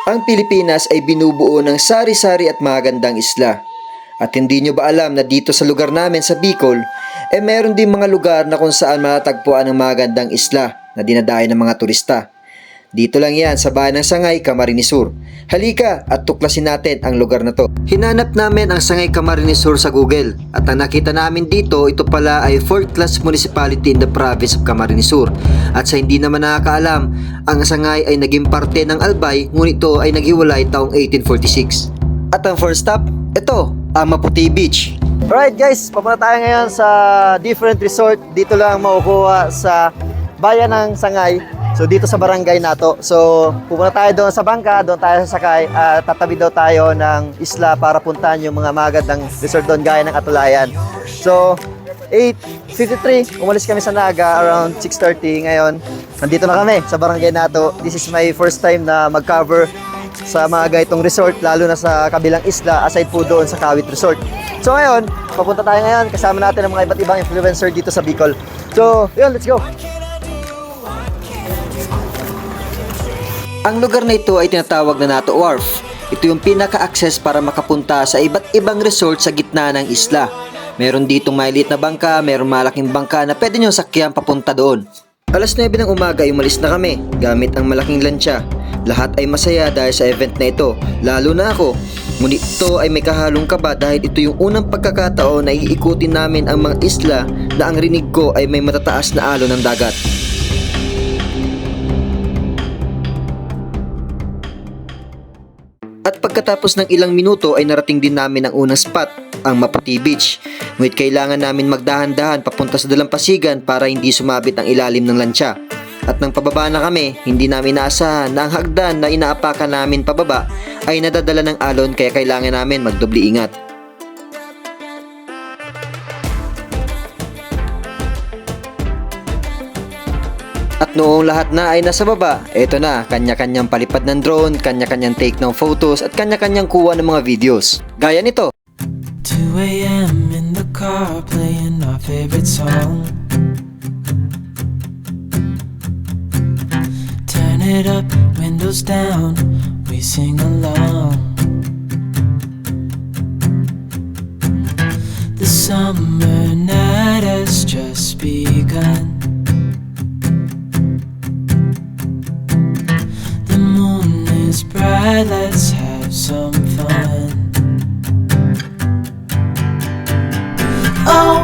Ang Pilipinas ay binubuo ng sari-sari at magagandang isla. At hindi nyo ba alam na dito sa lugar namin sa Bicol, meron din mga lugar na kung saan matatagpuan ng magagandang isla na dinadayo ng mga turista. Dito lang yan sa bayan ng Sangay, Camarines Sur. Halika at tuklasin natin ang lugar na to. Hinanap namin ang Sangay, Camarines Sur sa Google at ang nakita namin dito, ito pala ay 4th class municipality in the province of Camarines Sur. At sa hindi naman nakakaalam, ang Sangay ay naging parte ng Albay, ngunit ito ay naghiwalay taong 1846. At ang first stop, ito, ang Maputi Beach. Alright guys, papunta tayo ngayon sa different resort. Dito lang makukuha sa bayan ng Sangay. So dito sa barangay nato. So pupunta tayo doon sa bangka, doon tayo sasakay at tatabi daw tayo ng isla para puntahan yung mga magandang resort doon gaya ng Atulayan. So 8:53, umalis kami sa Naga around 6:30 ngayon. Nandito na kami sa barangay nato. This is my first time na mag-cover sa mga ganitong resort, lalo na sa kabilang isla aside po doon sa Kawit Resort. So ngayon, papunta tayo ngayon, kasama natin ang mga iba't ibang influencer dito sa Bicol. So yun, let's go! Ang lugar na ito ay tinatawag na Nato Wharf. Ito yung pinaka-access para makapunta sa iba't ibang resort sa gitna ng isla. Meron ditong maliit na bangka, meron malaking bangka na pwede nyo sakyan papunta doon. Alas 9 ng umaga ay umalis na kami gamit ang malaking lansya. Lahat ay masaya dahil sa event na ito, lalo na ako. Ngunit ito ay may kahalong kaba dahil ito yung unang pagkakataon na iikutin namin ang mga isla na ang rinig ko ay may matataas na alon ng dagat. At pagkatapos ng ilang minuto ay narating din namin ang unang spot, ang Maputi Beach. Ngunit kailangan namin magdahan-dahan papunta sa dalampasigan para hindi sumabit ang ilalim ng lansya. At nang pababa na kami, hindi namin naasahan na ang hagdan na inaapakan namin pababa ay nadadala ng alon kaya kailangan namin magdobli ingat. At noong lahat na ay nasa baba, eto na, kanya-kanyang palipad ng drone, kanya-kanyang take ng photos at kanya-kanyang kuha ng mga videos. Gaya nito. 2 a.m. in the car playing our favorite song. Turn it up, windows down, we sing along. The summer night has just begun. The moon is bright, let's have some fun. Oh,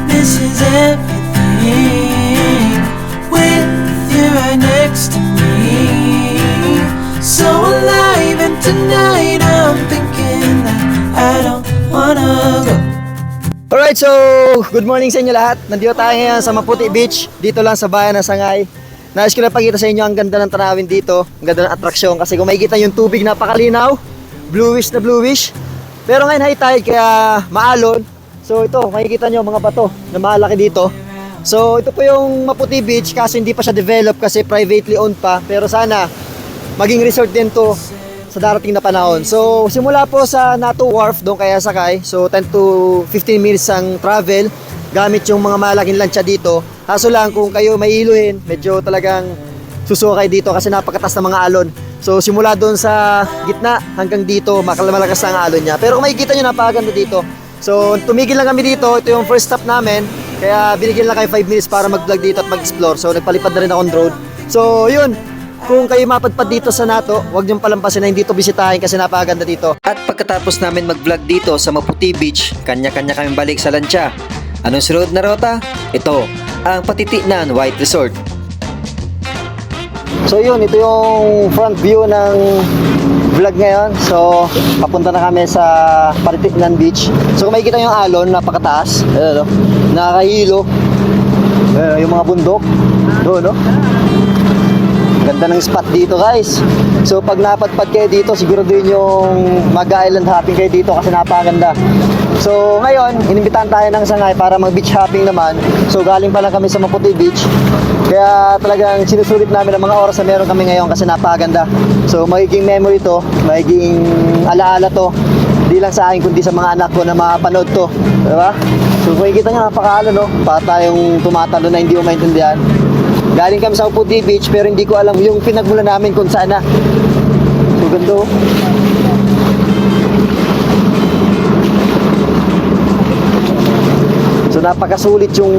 this is everything with you right next to me. So alive, and tonight I'm thinking that I don't wanna go. Alright, so good morning sa inyo lahat. Nandito tayo ngayon sa Maputi Beach, dito lang sa bayan ng Sangay. Nais ko na pakita sa inyo ang ganda ng tanawin dito, ang ganda ng atraksyon kasi kung makikita yung tubig napakalinaw, bluish na bluish. Pero ngayon high tide kaya maalon. So ito, makikita nyo mga bato na malaki dito. So ito po yung Maputi Beach kaso hindi pa siya develop kasi privately owned pa. Pero sana maging resort din to sa darating na panahon. So simula po sa Nato Wharf, doon kaya sakay. So 10 to 15 minutes ang travel gamit yung mga malaking lansya dito. Kaso lang kung kayo may iluhin, medyo talagang susukay dito kasi napakataas ng mga alon. So simula doon sa gitna hanggang dito, malakas ang alon niya. Pero kung makikita nyo, napakaganda dito. So tumigil lang kami dito, ito yung first stop namin. Kaya binigyan lang kayo 5 minutes para mag-vlog dito at mag-explore. So nagpalipad na rin akong drone. So yun, kung kayo mapadpad dito sa Nato, huwag niyong palampasin na hindi ito bisitahin kasi napakaganda dito. At pagkatapos namin mag-vlog dito sa Maputi Beach, kanya-kanya kami balik sa lansya. Anong sunod na rota? Ito, ang Patitiknan White Resort. So yun, ito yung front view ng vlog ngayon. So papunta na kami sa Patitiknan Beach. So kung makikita yung alon, napakataas. Ayan, no? Nakakahilo. Yung mga bundok. Doon, no? Ganda ng spot dito guys. So pag napadpad kayo dito, siguro din yung mag-island hopping kayo dito kasi napakaganda. So ngayon, inimbitahan tayo ng Sangay para mag-beach hopping naman. So galing pa lang kami sa Maputi Beach. Kaya talagang sinusulit namin ang mga oras na meron kami ngayon kasi napakaganda. So magiging memory to, magiging alaala to. Hindi lang sa akin kundi sa mga anak ko na mapanood to. Diba? So makikita nyo, napakaalo, no? Para tayong tumatalo na hindi mo maintindihan. Galing kami sa Maputi Beach pero hindi ko alam yung pinagmula namin kung saan na. oh. So napakasulit yung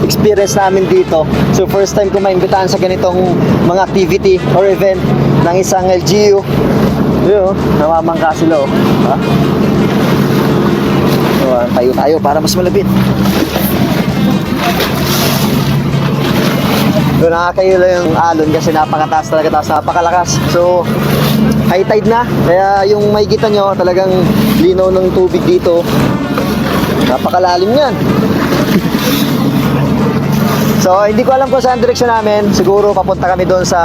experience namin dito. So first time ko maimbitahan sa ganitong mga activity or event ng isang LGU. Yun, namamangka sila, oh. Ha? So, tayo para mas malapit. So nakakayula yung alon kasi napakataas talaga, tapos napakalakas. So high tide na, kaya yung makikita nyo talagang linaw ng tubig dito. Napakalalim yan. So hindi ko alam kung saan direksyon namin. Siguro papunta kami doon sa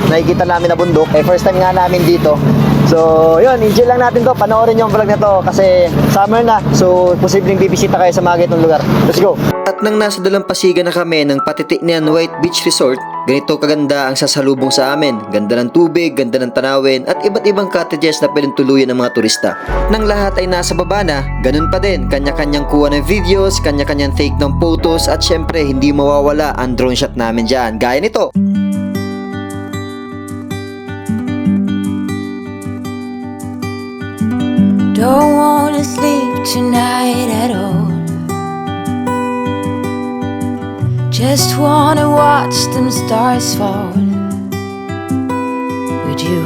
nakikita namin na bundok. First time nga namin dito. So yun, enjoy lang natin to. Panoorin yung vlog na to kasi summer na. So posibleng bibisita kayo sa mga ganitong lugar. Let's go! At nang nasa dalampasigan na kami ng Patitiknian White Beach Resort, ganito kaganda ang sasalubong sa amin. Ganda ng tubig, ganda ng tanawin, at iba't ibang cottages na pwedeng tuluyan ng mga turista. Nang lahat ay nasa baba na, ganun pa din. Kanya-kanyang kuha ng videos, kanya-kanyang take ng photos, at syempre hindi mawawala ang drone shot namin dyan. Gaya nito. Don't wanna sleep tonight at all. Just wanna watch them stars fall. But you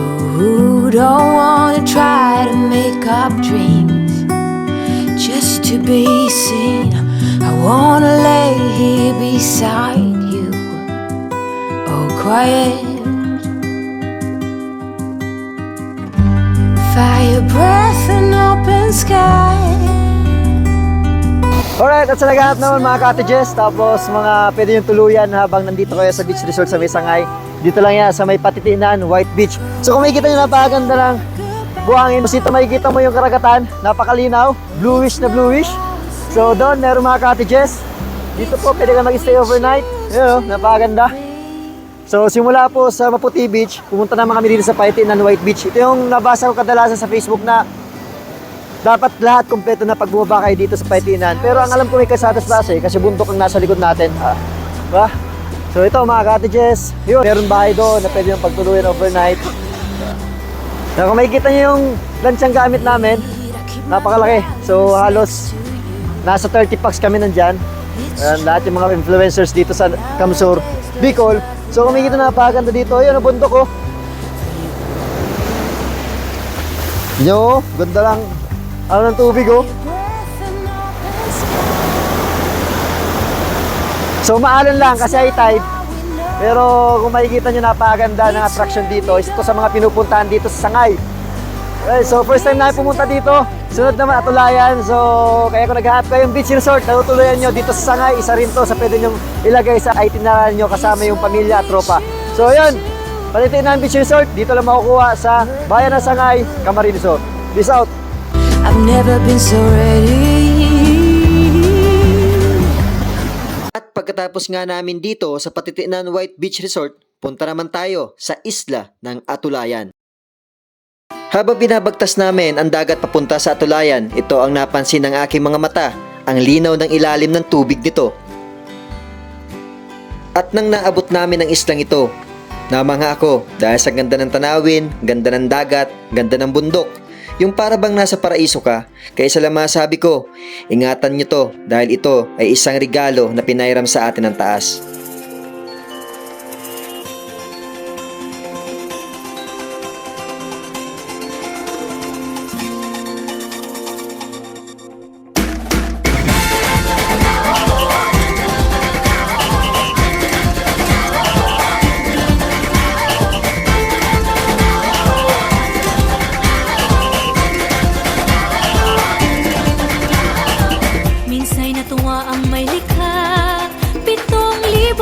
don't wanna try to make up dreams just to be seen. I wanna lay here beside you, all quiet. Fire breath and open sky. Alright, at sa naghahanap naman mga cottages, tapos mga pwede yung tuluyan habang nandito kayo sa beach resort sa may Sangay. Dito lang yan sa may Patitiknian White Beach. So kung makikita nyo, napakaganda ng buhangin. Tapos dito makikita mo yung karagatan, napakalinaw, bluish na bluish. So doon, meron mga cottages. Dito po, pwede ka mag-stay overnight. Yun o, napakaganda. So simula po sa Maputi Beach, pumunta naman kami dito sa Patitiknian White Beach. Ito yung nabasa ko kadalasan sa Facebook na dapat lahat kompleto na pag bumaba kayo dito sa Patitiknian. Pero ang alam ko may kasadas base kasi bundok ang nasa likod natin. Diba? So ito mga cottages, yun, meron bahay doon na pwede yung pagtuluyan overnight. Na kung makikita nyo yung lansyang gamit namin, napakalaki. So halos nasa 30 packs kami nandyan. Lahat yung mga influencers dito sa Kamsur, Bicol. So kung makikita na napakaganda dito, yun ang bundok ko. Yo, ganda lang. Ano ng tubig, oh. So maalon lang kasi high tide. Pero kung makikita nyo, napakaganda ng attraction dito. Ito sa mga pinupuntahan dito sa Sangay. Okay, so first time na pumunta dito. Sunod naman Atulayan. So kaya kung naghahanap kayong beach resort, natutuluyan nyo dito sa Sangay. Isa rin to sa pwede nyo ilagay sa itinerary nyo kasama yung pamilya at tropa. So yun, Patitiknian Beach Resort. Dito lang makukuha sa Bayan ng Sangay, Camarines Resort. Peace out! I've never been so ready. At pagkatapos nga namin dito sa Patitiknian White Beach Resort, punta naman tayo sa isla ng Atulayan. Habang binabagtas namin ang dagat papunta sa Atulayan, ito ang napansin ng aking mga mata, ang linaw ng ilalim ng tubig nito. At nang naabot namin ang islang ito, namangha ako dahil sa ganda ng tanawin, ganda ng dagat, ganda ng bundok. Yung para bang nasa paraiso ka, kaya sa lamang sabi ko, ingatan nyo to dahil ito ay isang regalo na pinairam sa atin ng taas. Minsa'y natuwa ang may likha, 7,000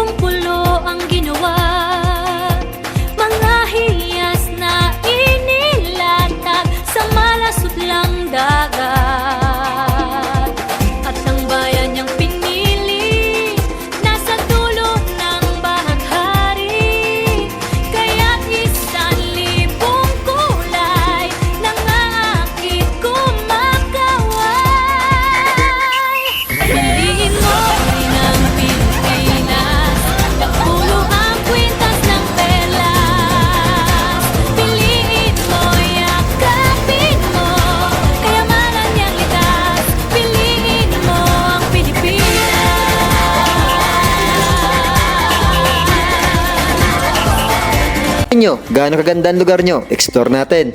Inyo, gaano kaganda ang lugar nyo? Explore natin.